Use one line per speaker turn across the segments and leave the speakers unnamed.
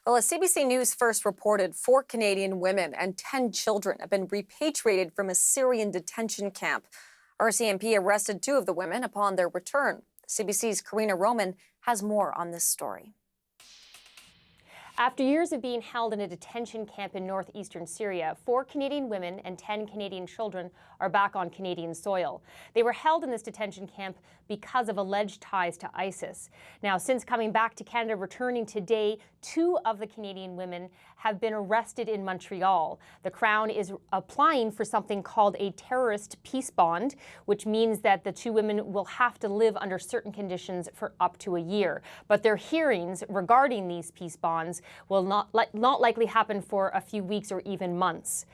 Well, as CBC News first reported, 4 Canadian women and 10 children have been repatriated from a Syrian detention camp. RCMP arrested 2 of the women upon their return. CBC's Karina Roman has more on this story.
After years of being held in a detention camp in northeastern Syria, 4 Canadian women and 10 Canadian children are back on Canadian soil. They were held in this detention camp because of alleged ties to ISIS. Now, since coming back to Canada, returning today, 2 of the Canadian women have been arrested in Montreal. The Crown is applying for something called a terrorist peace bond, which means that the 2 women will have to live under certain conditions for up to a year. But their hearings regarding these peace bonds will not likely happen for a few weeks or even months.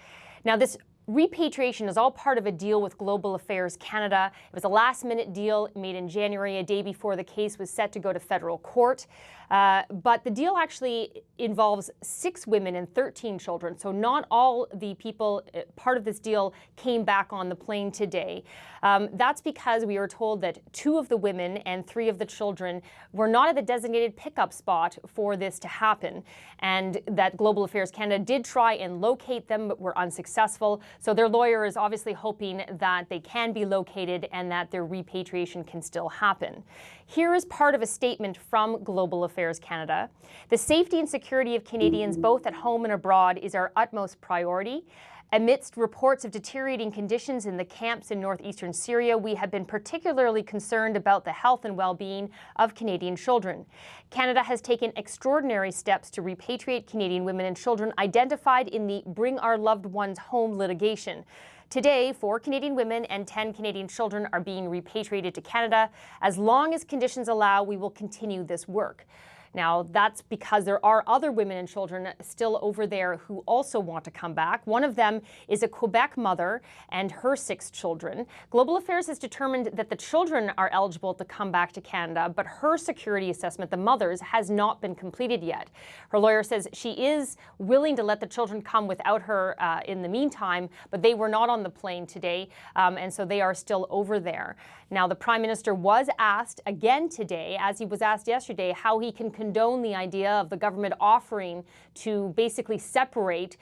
Now, this repatriation is all part of a deal with Global Affairs Canada. It was a last-minute deal made in January, a day before the case was set to go to federal court. But the deal actually involves 6 women and 13 children. So not all the people part of this deal came back on the plane today. That's because we were told that 2 of the women and 3 of the children were not at the designated pickup spot for this to happen, and that Global Affairs Canada did try and locate them but were unsuccessful. So their lawyer is obviously hoping that they can be located and that their repatriation can still happen. Here is part of a statement from Global Affairs Canada. The safety and security of Canadians both at home and abroad is our utmost priority. Amidst reports of deteriorating conditions in the camps in northeastern Syria, we have been particularly concerned about the health and well-being of Canadian children. Canada has taken extraordinary steps to repatriate Canadian women and children identified in the Bring Our Loved Ones Home litigation. Today, 4 Canadian women and 10 Canadian children are being repatriated to Canada. As long as conditions allow, we will continue this work. Now, that's because there are other women and children still over there who also want to come back. One of them is a Quebec mother and her 6 children. Global Affairs has determined that the children are eligible to come back to Canada, but her security assessment, the mother's, has not been completed yet. Her lawyer says she is willing to let the children come without her in the meantime, but they were not on the plane today, and so they are still over there. Now, the Prime Minister was asked again today, as he was asked yesterday, how he can condone the idea of the government offering to basically separate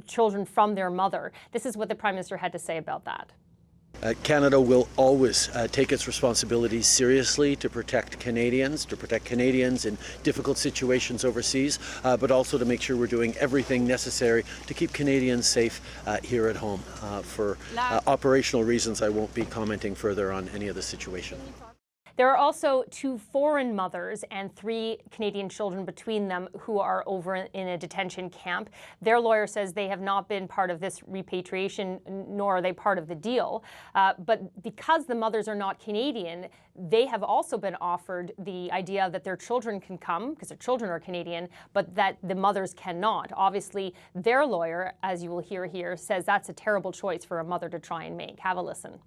children from their mother. This is what the Prime Minister had to say about that.
Canada will always take its responsibilities seriously to protect Canadians in difficult situations overseas, but also to make sure we're doing everything necessary to keep Canadians safe here at home. For operational reasons, I won't be commenting further on any of the situation.
There are also 2 foreign mothers and 3 Canadian children between them who are over in a detention camp. Their lawyer says they have not been part of this repatriation, nor are they part of the deal. But because the mothers are not Canadian, they have also been offered the idea that their children can come, because their children are Canadian, but that the mothers cannot. Obviously, their lawyer, as you will hear here, says that's a terrible choice for a mother to try and make. Have a listen.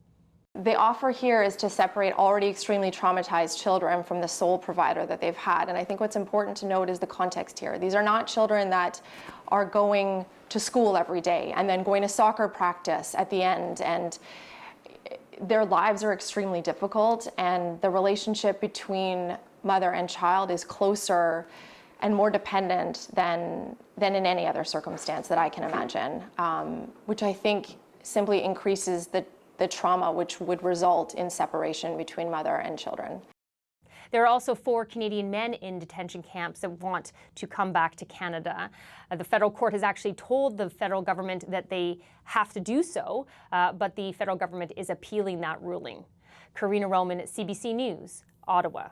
The offer here is to separate already extremely traumatized children from the sole provider that they've had. And I think what's important to note is the context here. These are not children that are going to school every day and then going to soccer practice at the end. And their lives are extremely difficult, and the relationship between mother and child is closer and more dependent than in any other circumstance that I can imagine, which I think simply increases the trauma which would result in separation between mother and children.
There are also 4 Canadian men in detention camps that want to come back to Canada. The federal court has actually told the federal government that they have to do so, but the federal government is appealing that ruling. Karina Roman, CBC News, Ottawa.